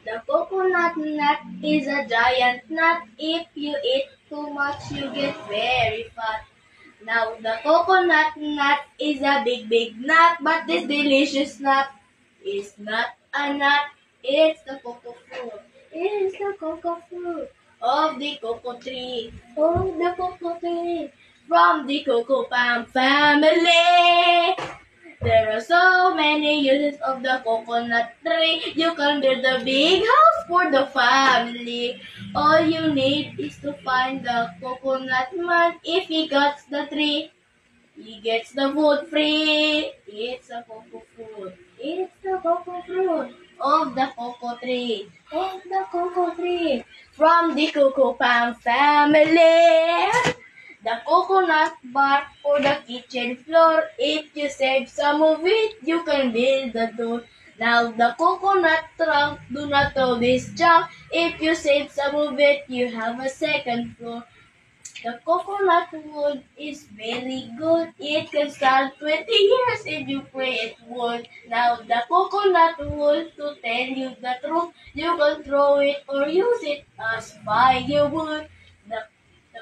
The coconut nut is a giant nut. If you eat too much, you get very fat. Now the coconut nut is a big, big nut, but this delicious nut is not a nut. It's the cocoa fruit. It's the cocoa fruit of the cocoa tree. Of the cocoa tree. From the cocoa palm family. There are so many uses of the coconut tree. You can build a big house for the family. All you need is to find the coconut man. If he cuts the tree, he gets the food free. It's a cocoa fruit. It's the cocoa fruit of the cocoa tree. Of the cocoa tree. From the cocoa palm family. The coconut bark for the kitchen floor. If you save some of it, you can build the door. Now the coconut trunk, do not throw this junk. If you save some of it, you have a second floor. The coconut wood is very good. It can stand 20 years if you pray it would. Now the coconut wood, to tell you the truth, you can throw it or use it as firewood.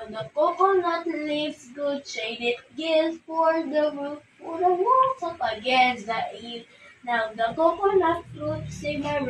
The coconut leaves good shade it gives for the roof, for the walls up against the eave. Now the coconut fruit, sing a